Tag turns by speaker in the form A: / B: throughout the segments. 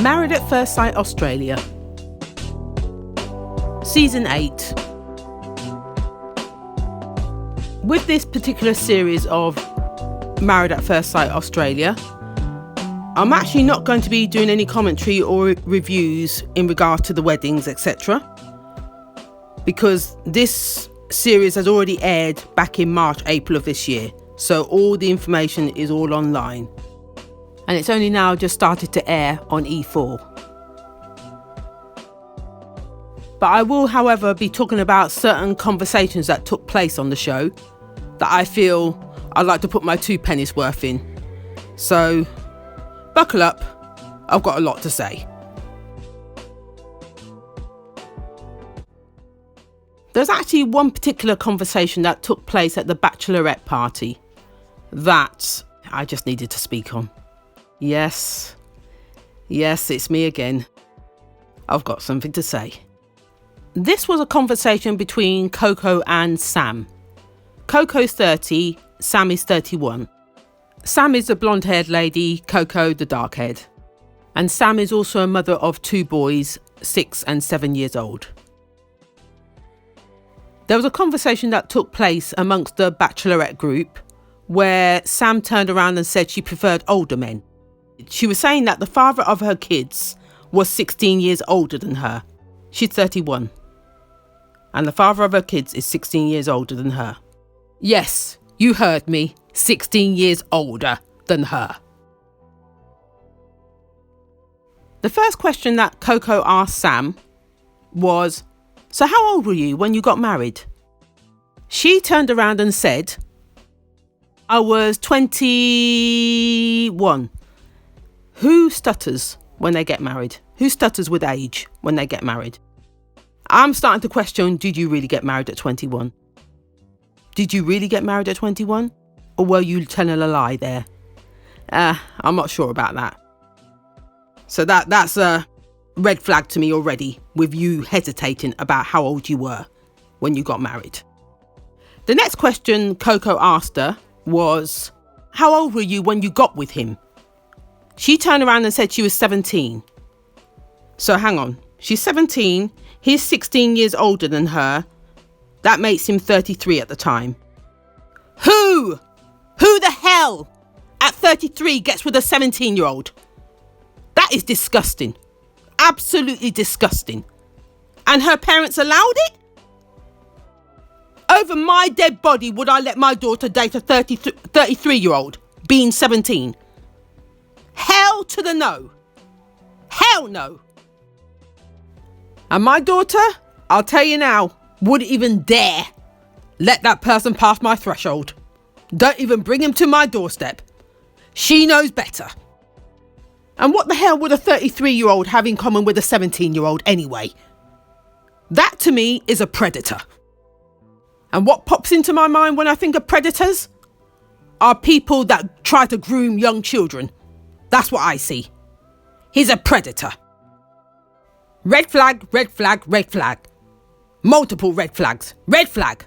A: Married at First Sight Australia. Season 8. With this particular series of Married at First Sight Australia, I'm actually not going to be doing any commentary or reviews in regard to the weddings, etc. Because this series has already aired back in March, April of this year. So all the information is all online. And it's only now just started to air on E4. But I will, however, be talking about certain conversations that took place on the show that I feel I'd like to put my 2 pennies worth in. So, buckle up, I've got a lot to say. There's actually one particular conversation that took place at the Bachelorette party that I just needed to speak on. Yes, it's me again. I've got something to say. This was a conversation between Coco and Sam. Coco's 30, Sam is 31. Sam is the blonde-haired lady, Coco the dark-haired. And Sam is also a mother of 2 boys, 6 and 7 years old. There was a conversation that took place amongst the Bachelorette group where Sam turned around and said she preferred older men. She was saying that the father of her kids was 16 years older than her. She's 31. And the father of her kids is 16 years older than her. Yes, you heard me. 16 years older than her. The first question that Coco asked Sam was, so how old were you when you got married? She turned around and said, I was 21. Who stutters when they get married? Who stutters with age when they get married? I'm starting to question, did you really get married at 21? Did you really get married at 21? Or were you telling a lie there? I'm not sure about that. So that's a red flag to me already, with you hesitating about how old you were when you got married. The next question Coco asked her was, how old were you when you got with him? She turned around and said she was 17. So hang on, she's 17, he's 16 years older than her. That makes him 33 at the time. Who the hell at 33 gets with a 17-year-old? That is disgusting. Absolutely disgusting. And her parents allowed it? Over my dead body would I let my daughter date a 33-year-old being 17? Hell to the no. Hell no. And my daughter, I'll tell you now, wouldn't even dare let that person pass my threshold. Don't even bring him to my doorstep. She knows better. And what the hell would a 33-year-old have in common with a 17-year-old anyway? That to me is a predator. And what pops into my mind when I think of predators are people that try to groom young children. That's what I see. He's a predator. Red flag, red flag, red flag. Multiple red flags. Red flag.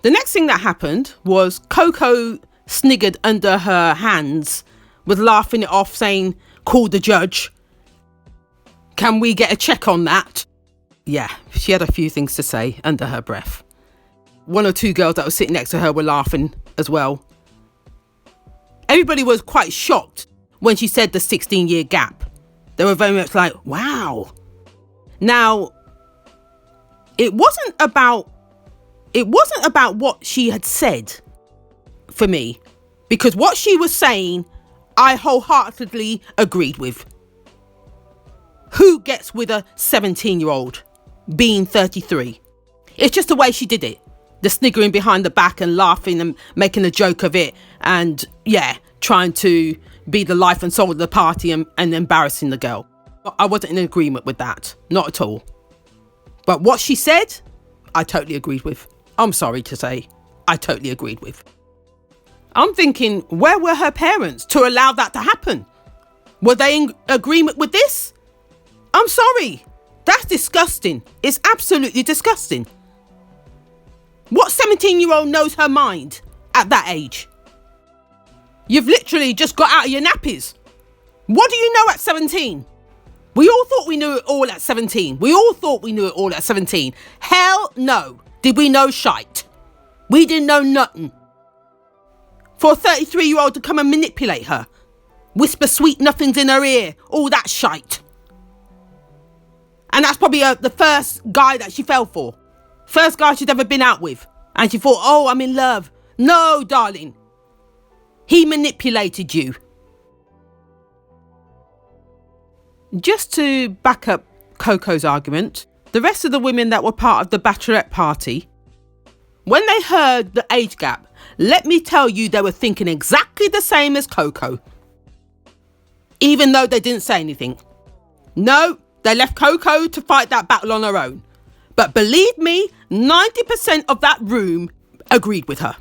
A: The next thing that happened was Coco sniggered under her hands, was laughing it off, saying, call the judge. Can we get a check on that? Yeah, she had a few things to say under her breath. 1 or 2 girls that were sitting next to her were laughing as well. Everybody was quite shocked when she said the 16-year gap. They were very much like, wow. Now, it wasn't about what she had said for me, because what she was saying, I wholeheartedly agreed with. Who gets with a 17-year-old being 33? It's just the way she did it. The sniggering behind the back and laughing and making a joke of it, and trying to be the life and soul of the party and embarrassing the girl. I wasn't in agreement with that, not at all. But what she said, I totally agreed with. I'm sorry to say, I totally agreed with. I'm thinking, where were her parents to allow that to happen? Were they in agreement with this? I'm sorry. That's disgusting. It's absolutely disgusting. What 17-year-old knows her mind at that age? You've literally just got out of your nappies. What do you know at 17? We all thought we knew it all at 17. We all thought we knew it all at 17. Hell no. Did we know shite? We didn't know nothing. For a 33-year-old to come and manipulate her, whisper sweet nothings in her ear, all that shite. And that's probably the first guy that she fell for. First guy she'd ever been out with. And she thought, oh, I'm in love. No, darling. He manipulated you. Just to back up Coco's argument, the rest of the women that were part of the Bachelorette party, when they heard the age gap, let me tell you, they were thinking exactly the same as Coco. Even though they didn't say anything. No, they left Coco to fight that battle on her own. But believe me, 90% of that room agreed with her.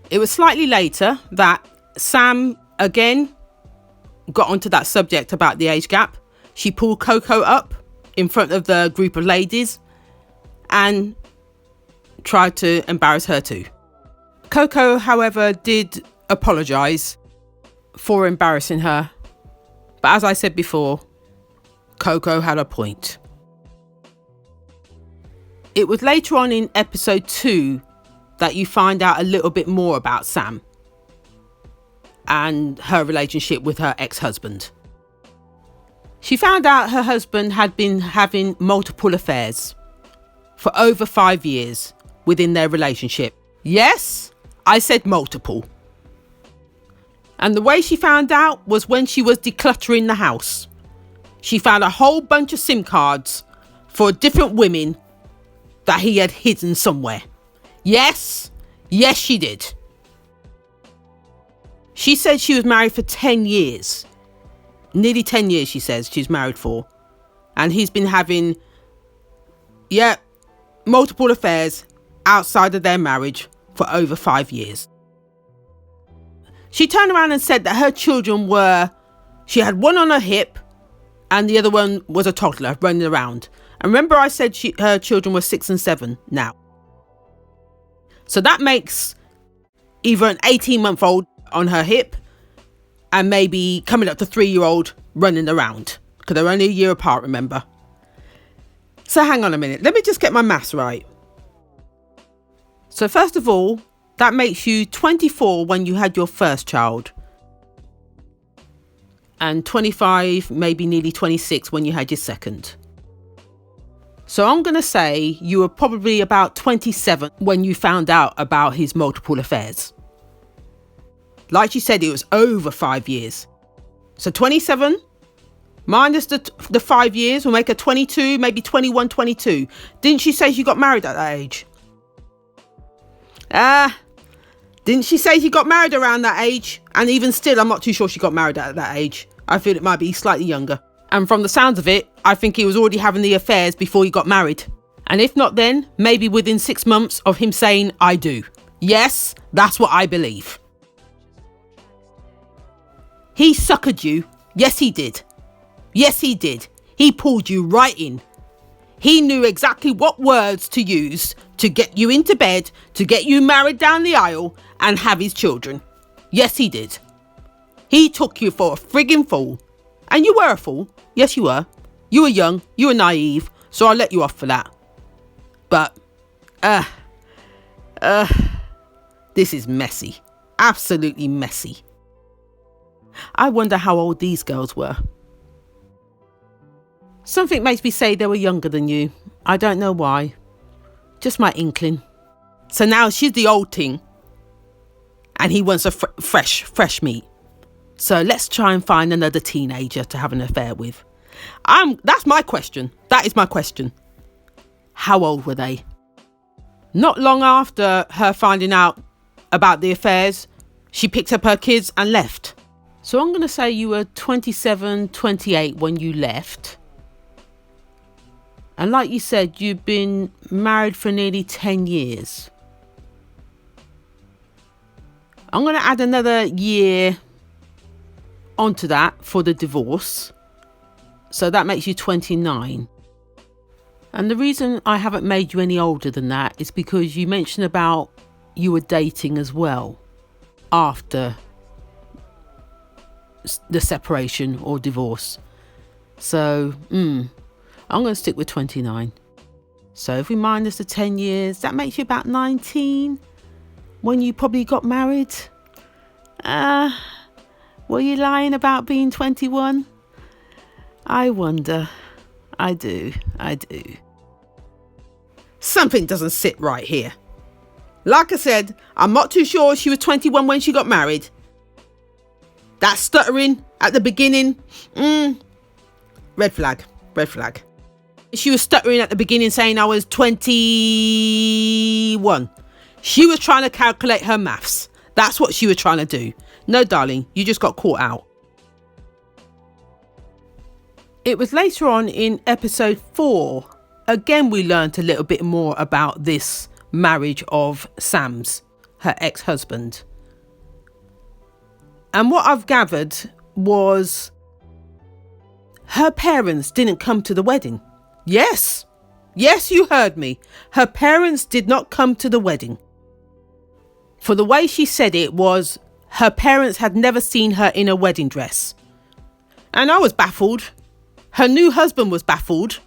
A: It was slightly later that Sam again got onto that subject about the age gap. She pulled Coco up in front of the group of ladies and tried to embarrass her too. Coco, however, did apologise for embarrassing her. But as I said before, Coco had a point. It was later on in episode 2 that you find out a little bit more about Sam and her relationship with her ex-husband. She found out her husband had been having multiple affairs for over 5 years within their relationship. Yes, I said multiple. And the way she found out was when she was decluttering the house. She found a whole bunch of SIM cards for different women that he had hidden somewhere. Yes, she did. She said she was married for 10 years. Nearly 10 years, she says she's married for. And he's been having, multiple affairs outside of their marriage for over 5 years. She turned around and said that her children she had one on her hip and the other one was a toddler running around. And remember I said her children were 6 and 7 now. So that makes either an 18-month-old on her hip and maybe coming up to 3-year-old running around. Because they're only a year apart, remember. So hang on a minute. Let me just get my maths right. So first of all, that makes you 24 when you had your first child. And 25, maybe nearly 26 when you had your second. So I'm going to say you were probably about 27 when you found out about his multiple affairs. Like she said, it was over 5 years. So 27 minus the 5 years will make her 22, maybe 21, 22. Didn't she say she got married at that age? Didn't she say she got married around that age? And even still, I'm not too sure she got married at that age. I feel it might be slightly younger. And from the sounds of it, I think he was already having the affairs before he got married. And if not then, maybe within 6 months of him saying, I do. Yes, that's what I believe. He suckered you. Yes, he did. Yes, he did. He pulled you right in. He knew exactly what words to use to get you into bed, to get you married down the aisle and have his children. Yes, he did. He took you for a frigging fool. And you were a fool. Yes, you were. You were young. You were naive. So I'll let you off for that. But, this is messy. Absolutely messy. I wonder how old these girls were. Something makes me say they were younger than you. I don't know why. Just my inkling. So now she's the old thing. And he wants a fresh meat. So let's try and find another teenager to have an affair with. That's my question. That is my question. How old were they? Not long after her finding out about the affairs, she picked up her kids and left. So I'm going to say you were 27, 28 when you left. And like you said, you've been married for nearly 10 years. I'm going to add another year onto that for the divorce. So that makes you 29. And the reason I haven't made you any older than that is because you mentioned about you were dating as well after the separation or divorce. So, I'm going to stick with 29. So if we minus the 10 years, that makes you about 19 when you probably got married. Were you lying about being 21? I wonder. I do. Something doesn't sit right here. Like I said, I'm not too sure she was 21 when she got married. That stuttering at the beginning, red flag. She was stuttering at the beginning saying I was 21. She was trying to calculate her maths. That's what she was trying to do. No, darling, you just got caught out. It was later on in episode 4. Again, we learned a little bit more about this marriage of Sam's, her ex-husband. And what I've gathered was her parents didn't come to the wedding. Yes, you heard me. Her parents did not come to the wedding. For the way she said it was her parents had never seen her in a wedding dress. And I was baffled. Her new husband was baffled.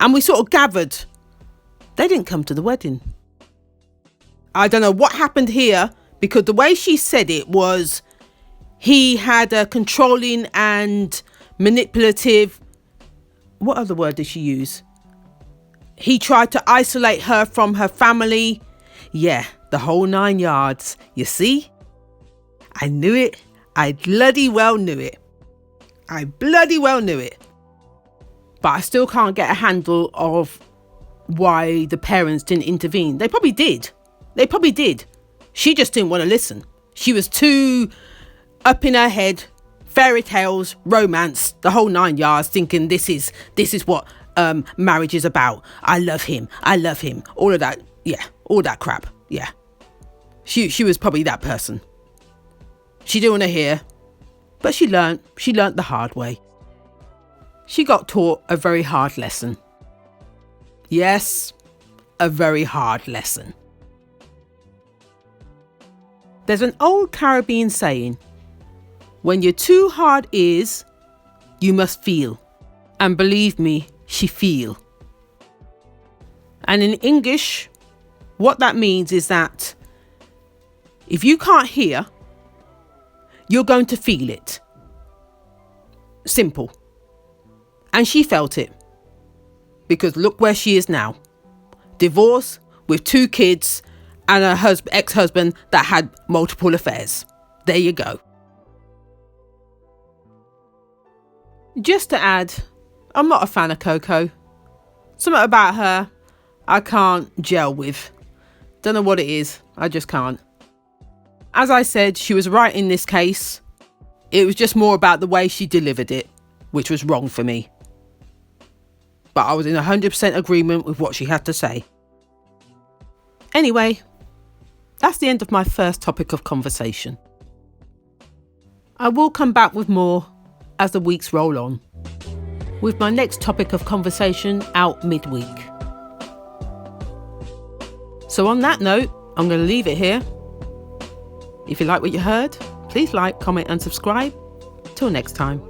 A: And we sort of gathered they didn't come to the wedding. I don't know what happened here, because the way she said it was he had a controlling and manipulative, what other word did she use? He tried to isolate her from her family. Yeah, the whole 9 yards. You see? I knew it. I bloody well knew it. But I still can't get a handle of why the parents didn't intervene. They probably did. She just didn't want to listen. She was too up in her head, fairy tales, romance, the whole 9 yards, thinking this is what marriage is about. I love him, all of that. Yeah, all that crap. Yeah, she was probably that person. She didn't want to hear, but she learnt the hard way. She got taught a very hard lesson. Yes, a very hard lesson. There's an old Caribbean saying, when you're too hard is, you must feel. And believe me, she feel. And in English, what that means is that if you can't hear, you're going to feel it. Simple. And she felt it. Because look where she is now. Divorced with 2 kids and a ex-husband that had multiple affairs. There you go. Just to add, I'm not a fan of Coco. Something about her I can't gel with. Don't know what it is. I just can't. As I said, she was right in this case. It was just more about the way she delivered it, which was wrong for me. But I was in 100% agreement with what she had to say. Anyway, that's the end of my first topic of conversation. I will come back with more as the weeks roll on, with my next topic of conversation out midweek. So on that note, I'm going to leave it here. If you like what you heard, please like, comment and subscribe. Till next time.